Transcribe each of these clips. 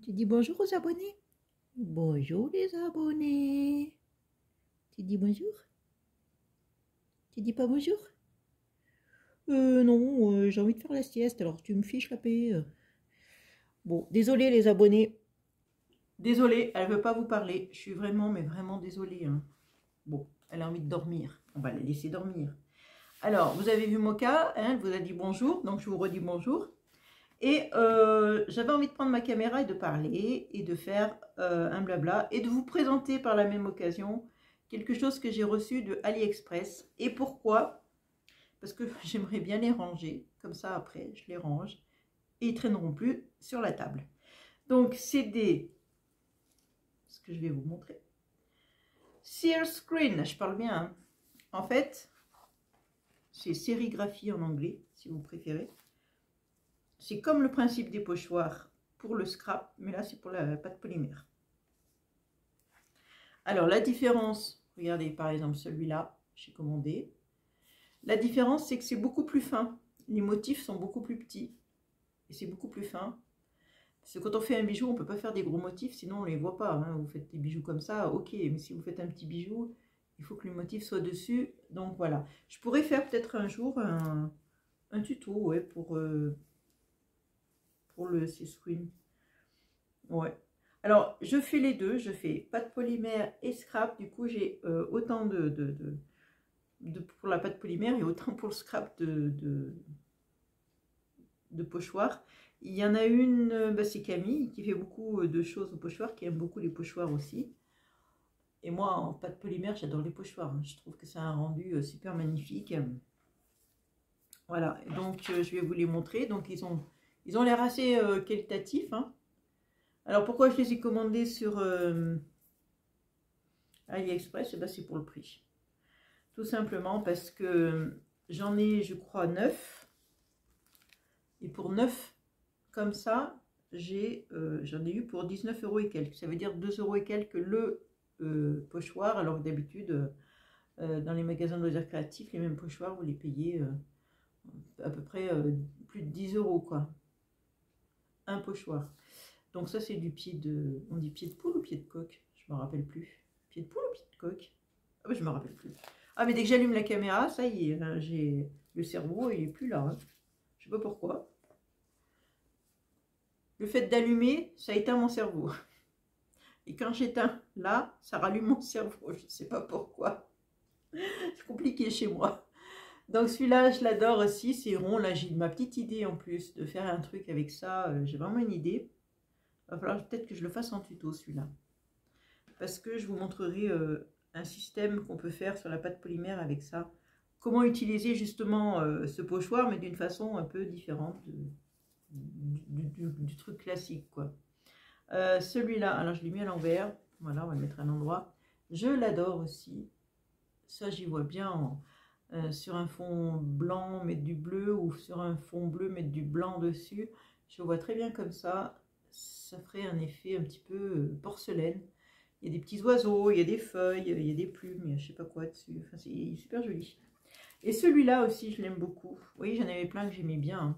Tu dis bonjour aux abonnés. Bonjour les abonnés. Tu dis bonjour. Tu dis pas bonjour. Non, j'ai envie de faire la sieste, alors tu me fiches la paix. Bon, désolé les abonnés. Désolée, elle veut pas vous parler. Je suis vraiment, mais vraiment désolée. Hein. Bon, elle a envie de dormir. On va la laisser dormir. Alors, vous avez vu Mocha, hein, elle vous a dit bonjour, donc je vous redis bonjour. Et j'avais envie de prendre ma caméra et de parler et de faire un blabla et de vous présenter par la même occasion quelque chose que j'ai reçu de AliExpress. Et pourquoi? Parce que j'aimerais bien les ranger, comme ça après je les range et ils ne traîneront plus sur la table. Donc c'est ce que je vais vous montrer. Seal Screen, je parle bien. Hein. En fait, c'est sérigraphie en anglais, si vous préférez. C'est comme le principe des pochoirs pour le scrap, mais là c'est pour la pâte polymère. Alors la différence, regardez par exemple celui-là, j'ai commandé. La différence c'est que c'est beaucoup plus fin. Les motifs sont beaucoup plus petits et c'est beaucoup plus fin. Parce que quand on fait un bijou, on ne peut pas faire des gros motifs, sinon on ne les voit pas. Hein. Vous faites des bijoux comme ça, ok, mais si vous faites un petit bijou, il faut que le motif soit dessus. Donc voilà, je pourrais faire peut-être un jour un tuto ouais, pour le C-Screen. Ouais. Alors, je fais les deux, je fais pâte polymère et scrap. Du coup, j'ai autant pour la pâte polymère et autant pour le scrap de pochoir. Il y en a une, bah, c'est Camille, qui fait beaucoup de choses au pochoir, qui aime beaucoup les pochoirs aussi. Et moi, en pâte polymère, j'adore les pochoirs. Hein. Je trouve que c'est un rendu super magnifique. Voilà, donc je vais vous les montrer. Donc, ils ont l'air assez qualitatifs. Hein. Alors, pourquoi je les ai commandés sur AliExpress? Eh ben, c'est pour le prix. Tout simplement parce que j'en ai, je crois, 9. Et pour 9 comme ça, j'en ai eu pour 19 € et quelques. Ça veut dire 2 € et quelques le pochoir, alors que d'habitude, dans les magasins de loisirs créatifs, les mêmes pochoirs, vous les payez à peu près plus de 10 € quoi. Un pochoir. Donc ça, c'est du pied de... On dit pied de poule ou pied de coq? Je me rappelle plus. Pied de poule ou pied de coq? Ah, je me rappelle plus. Ah, mais dès que j'allume la caméra, ça y est, hein, j'ai le cerveau, il est plus là. Hein. Je sais pas pourquoi. Le fait d'allumer, ça éteint mon cerveau. Et quand j'éteins là, ça rallume mon cerveau. Je ne sais pas pourquoi. C'est compliqué chez moi. Donc celui-là, je l'adore aussi. C'est rond. Là, j'ai ma petite idée en plus de faire un truc avec ça. J'ai vraiment une idée. Il va falloir peut-être que je le fasse en tuto celui-là. Parce que je vous montrerai un système qu'on peut faire sur la pâte polymère avec ça. Comment utiliser justement ce pochoir, mais d'une façon un peu différente du truc classique, quoi. Celui-là, alors je l'ai mis à l'envers. Voilà, on va le mettre à l'endroit. Je l'adore aussi. Ça, j'y vois bien sur un fond blanc, mettre du bleu, ou sur un fond bleu, mettre du blanc dessus. Je vois très bien comme ça. Ça ferait un effet un petit peu porcelaine. Il y a des petits oiseaux, il y a des feuilles, il y a des plumes, il y a je sais pas quoi dessus. Enfin, c'est super joli. Et celui-là aussi, je l'aime beaucoup. Vous voyez, j'en avais plein que j'aimais bien. Hein.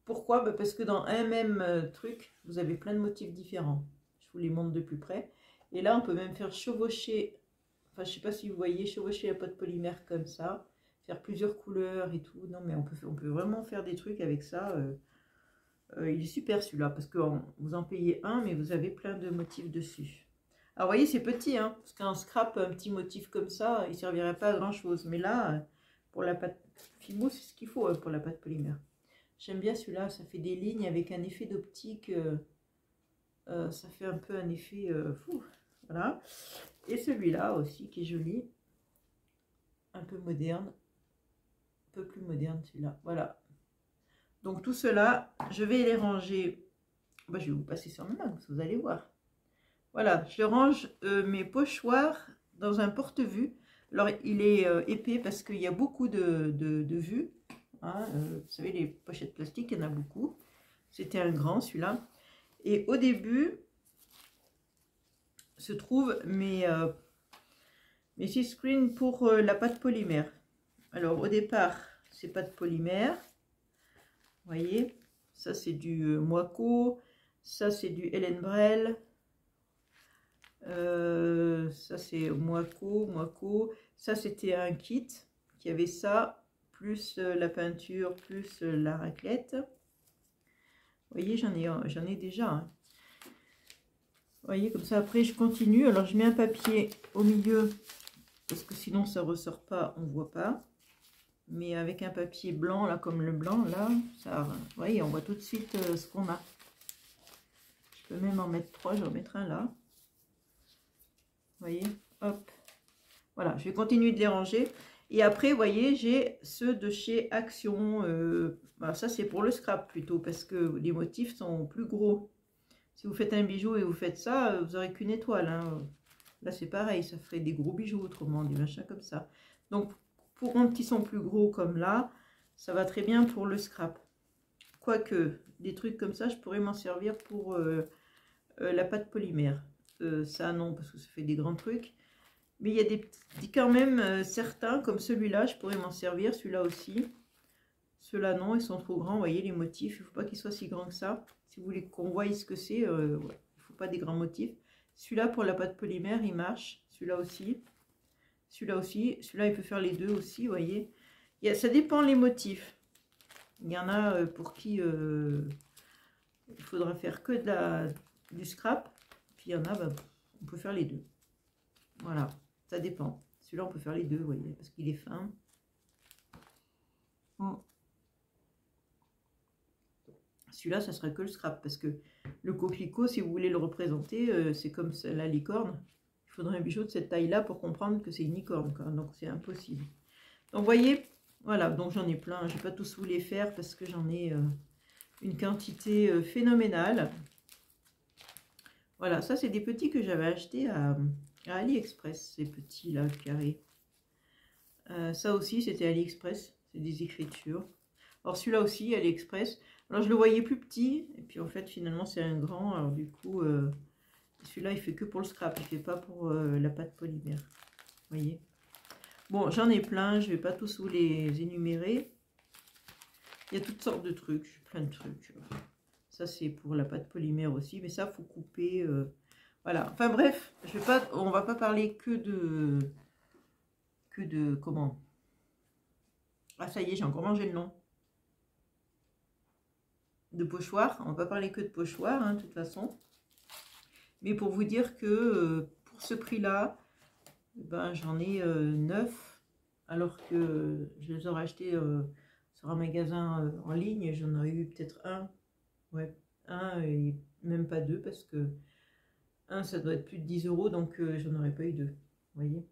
Pourquoi? Bah parce que dans un même truc, vous avez plein de motifs différents. Je vous les montre de plus près. Et là, on peut même faire chevaucher, enfin, je sais pas si vous voyez, chevaucher la pâte polymère comme ça, faire plusieurs couleurs et tout. Non, mais on peut vraiment faire des trucs avec ça. Il est super celui-là, parce que vous en payez un, mais vous avez plein de motifs dessus. Alors, vous voyez, c'est petit, hein, parce qu'un scrap, un petit motif comme ça, il ne servirait pas à grand-chose. Mais là, pour la pâte Fimo, c'est ce qu'il faut pour la pâte polymère. J'aime bien celui-là, ça fait des lignes avec un effet d'optique. Ça fait un peu un effet fou. Voilà. Et celui-là aussi, qui est joli. Un peu moderne. Un peu plus moderne celui-là. Voilà. Donc tout cela, je vais les ranger. Bah, je vais vous passer sur ma main, vous allez voir. Voilà, je range mes pochoirs dans un porte-vue. Alors, il est épais parce qu'il y a beaucoup de vues. Hein, vous savez, les pochettes plastiques, il y en a beaucoup. C'était un grand, celui-là. Et au début, se trouvent mes C-Screen pour la pâte polymère. Alors, au départ, c'est pâte polymère. Vous voyez, ça, c'est du Moaco. Ça, c'est du Hélène Brel. Ça, c'est Moaco. Ça, c'était un kit qui avait ça, plus la peinture, plus la raclette. Vous voyez, j'en ai déjà. Hein. Vous voyez, comme ça, après, je continue. Alors, je mets un papier au milieu, parce que sinon, ça ressort pas, on voit pas. Mais avec un papier blanc, là, comme le blanc, là, ça, vous voyez, on voit tout de suite ce qu'on a. Je peux même en mettre 3, je vais en mettre un là. Vous voyez, hop. Voilà, je vais continuer de les ranger. Et après, vous voyez, j'ai ceux de chez Action. Voilà, ça, c'est pour le scrap plutôt, parce que les motifs sont plus gros. Si vous faites un bijou et vous faites ça, vous n'aurez qu'une étoile. Hein. Là, c'est pareil, ça ferait des gros bijoux autrement, des machins comme ça. Donc, pour un petit sont plus gros comme là, ça va très bien pour le scrap. Quoique, des trucs comme ça, je pourrais m'en servir pour la pâte polymère. Ça, non, parce que ça fait des grands trucs. Mais il y a des petits quand même, certains, comme celui-là, je pourrais m'en servir, celui-là aussi. Ceux-là, non, ils sont trop grands, vous voyez, les motifs, il ne faut pas qu'ils soient si grands que ça. Si vous voulez qu'on voie ce que c'est, ouais, il ne faut pas des grands motifs. Celui-là, pour la pâte polymère, il marche. Celui-là aussi. Celui-là aussi. Celui-là, il peut faire les deux aussi, vous voyez. Ça dépend les motifs. Il y en a pour qui il faudra faire que du scrap. Puis il y en a, bah, on peut faire les deux. Voilà, ça dépend. Celui-là, on peut faire les deux, vous voyez, parce qu'il est fin. Celui-là, ça sera que le scrap, parce que le coquelicot, si vous voulez le représenter, c'est comme la licorne. Il faudrait un bijou de cette taille-là pour comprendre que c'est une licorne, quoi. Donc c'est impossible. Donc vous voyez, voilà, donc j'en ai plein. Je ne vais pas tous vous les faire parce que j'en ai une quantité phénoménale. Voilà, ça c'est des petits que j'avais achetés à AliExpress, ces petits-là, carrés. Ça aussi, c'était AliExpress, c'est des écritures. Alors celui-là aussi, AliExpress. Alors je le voyais plus petit, et puis en fait finalement c'est un grand, alors du coup celui-là il fait que pour le scrap, il fait pas pour la pâte polymère, vous voyez. Bon, j'en ai plein, je vais pas tous vous les énumérer. Il y a toutes sortes de trucs, plein de trucs. Ça c'est pour la pâte polymère aussi, mais ça faut couper, voilà. Enfin bref, on va pas parler que de comment. Ah ça y est, j'ai encore mangé le nom. De pochoir, on va pas parler que de pochoir, hein, de toute façon. Mais pour vous dire que pour ce prix-là, ben, j'en ai 9, alors que je les aurais achetés sur un magasin en ligne, j'en aurais eu peut-être un. Ouais, un et même pas deux, parce que un, ça doit être plus de 10 €, donc j'en aurais pas eu deux. Vous voyez?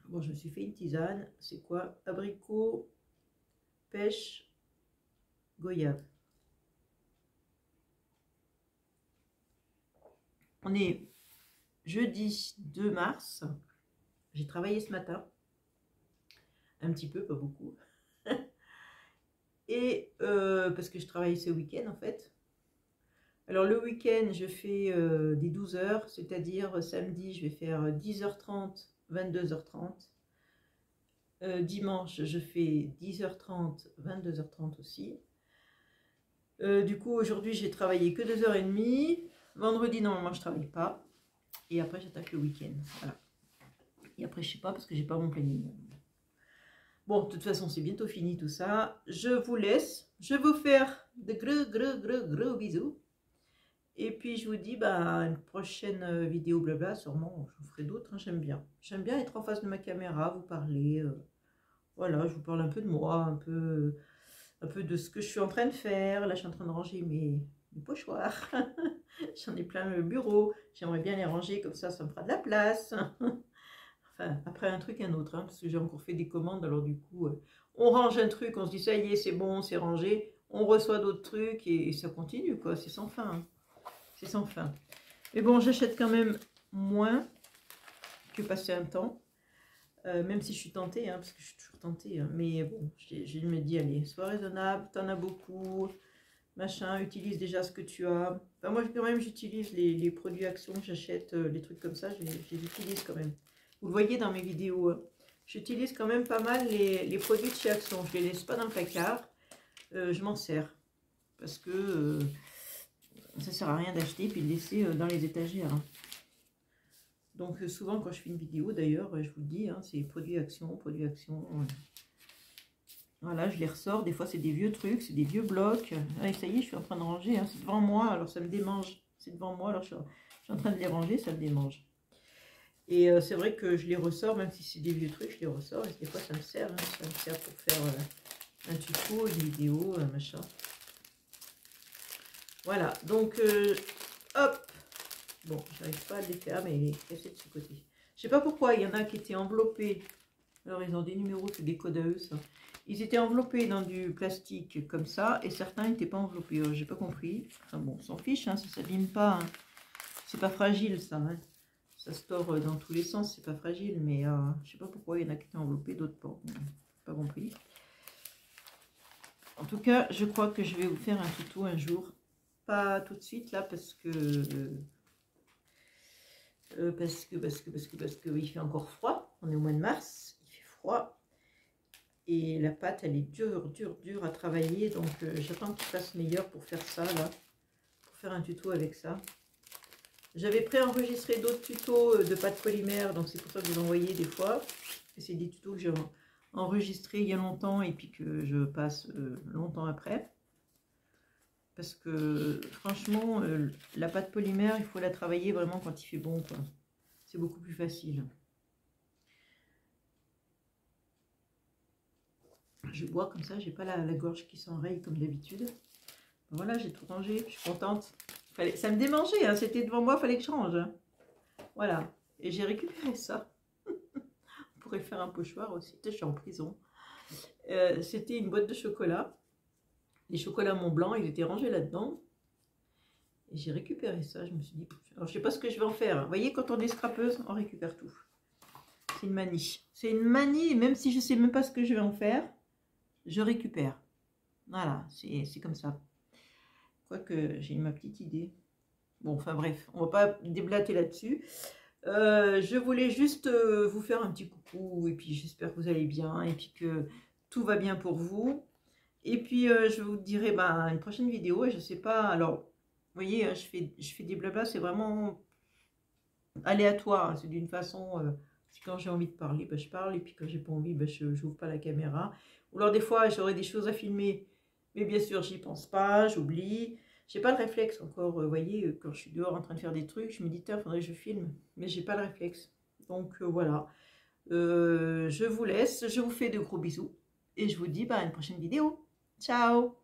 Bon, je me suis fait une tisane. C'est quoi? Abricot, pêche, goyave. On est jeudi 2 mars. J'ai travaillé ce matin. Un petit peu, pas beaucoup. Et parce que je travaille ce week-end en fait. Alors le week-end, je fais des 12 heures, c'est-à-dire samedi, je vais faire 10h30, 22h30. Dimanche, je fais 10h30, 22h30 aussi. Du coup, aujourd'hui, j'ai travaillé que 2h30. Vendredi, normalement, je ne travaille pas. Et après, j'attaque le week-end. Voilà. Et après, je sais pas parce que j'ai pas mon planning. Bon, de toute façon, c'est bientôt fini tout ça. Je vous laisse. Je vais vous faire de gros bisous. Et puis, je vous dis, bah, une prochaine vidéo blabla, sûrement, je vous ferai d'autres. Hein, j'aime bien. J'aime bien être en face de ma caméra, vous parler. Voilà, je vous parle un peu de moi, un peu de ce que je suis en train de faire. Là, je suis en train de ranger mes pochoirs. J'en ai plein le bureau. J'aimerais bien les ranger, comme ça me fera de la place. Enfin, après un truc, un autre, hein, parce que j'ai encore fait des commandes. Alors du coup, on range un truc, on se dit ça y est, c'est bon, c'est rangé. On reçoit d'autres trucs et ça continue, quoi. C'est sans fin. Hein. C'est sans fin. Mais bon, j'achète quand même moins que passer un temps. Même si je suis tentée, hein, parce que je suis toujours tentée. Hein, mais bon, je me dis, allez, sois raisonnable, t'en as beaucoup. Machin, utilise déjà ce que tu as. Enfin, moi, quand même, j'utilise les produits Action que j'achète, les trucs comme ça, je les utilise quand même. Vous le voyez dans mes vidéos, j'utilise quand même pas mal les produits de chez Action. Je les laisse pas dans le placard. je m'en sers. Parce que ça sert à rien d'acheter puis de laisser dans les étagères. Hein. Donc souvent quand je fais une vidéo d'ailleurs, je vous le dis, hein, c'est produit action, produit action. Voilà, je les ressors. Des fois c'est des vieux trucs, c'est des vieux blocs. Ah, et ça y est, je suis en train de ranger. Hein, c'est devant moi, alors ça me démange. C'est devant moi, alors je suis en train de les ranger, ça me démange. Et c'est vrai que je les ressors, même si c'est des vieux trucs, je les ressors. Et des fois ça me sert, hein, ça me sert pour faire un tuto, une vidéo, un machin. Voilà, donc hop. Bon, j'arrive pas à les faire, mais il est cassé de ce côté. Je sais pas pourquoi, il y en a qui étaient enveloppés. Alors, ils ont des numéros, c'est des codes à eux, ça. Ils étaient enveloppés dans du plastique comme ça, et certains n'étaient pas enveloppés. J'ai pas compris. Enfin bon, on s'en fiche, hein, ça s'abîme pas. Hein. C'est pas fragile, ça. Hein. Ça se tord dans tous les sens, c'est pas fragile, mais je sais pas pourquoi il y en a qui étaient enveloppés, d'autres pas. Pas compris. En tout cas, je crois que je vais vous faire un tuto un jour. Pas tout de suite, là, parce que il fait encore froid. On est au mois de mars, il fait froid. Et la pâte, elle est dure à travailler. Donc, j'attends qu'il fasse meilleur pour faire ça, là. Pour faire un tuto avec ça. J'avais préenregistré d'autres tutos de pâte polymère. Donc, c'est pour ça que vous envoyez des fois. C'est des tutos que j'ai enregistrés il y a longtemps et puis que je passe longtemps après. Parce que, franchement, la pâte polymère, il faut la travailler vraiment quand il fait bon, quoi. C'est beaucoup plus facile. Je bois comme ça, j'ai pas la gorge qui s'enraye comme d'habitude. Voilà, j'ai tout rangé, je suis contente. Ça me démangeait, hein, c'était devant moi, il fallait que je range. Hein. Voilà, et j'ai récupéré ça. On pourrait faire un pochoir aussi, je suis en prison. C'était une boîte de chocolat. Les chocolats Mont Blanc, ils étaient rangés là-dedans. Et j'ai récupéré ça, je me suis dit, alors je sais pas ce que je vais en faire. Vous voyez, quand on est scrapeuse, on récupère tout. C'est une manie. C'est une manie, même si je sais même pas ce que je vais en faire, je récupère. Voilà, c'est comme ça. Quoique, j'ai ma petite idée. Bon, enfin bref, on va pas déblater là-dessus. Je voulais juste vous faire un petit coucou, et puis j'espère que vous allez bien, et puis que tout va bien pour vous. Et puis, je vous dirai une prochaine vidéo, et je sais pas, alors, vous voyez, je fais des blablas, c'est vraiment aléatoire, hein, c'est d'une façon, quand j'ai envie de parler, je parle, et puis quand j'ai pas envie, je n'ouvre pas la caméra. Ou alors des fois, j'aurai des choses à filmer, mais bien sûr, j'y pense pas, j'oublie. J'ai pas le réflexe encore, vous voyez, quand je suis dehors en train de faire des trucs, je me dis, tiens, faudrait que je filme, mais j'ai pas le réflexe. Donc voilà, je vous laisse, je vous fais de gros bisous, et je vous dis à une prochaine vidéo. Ciao!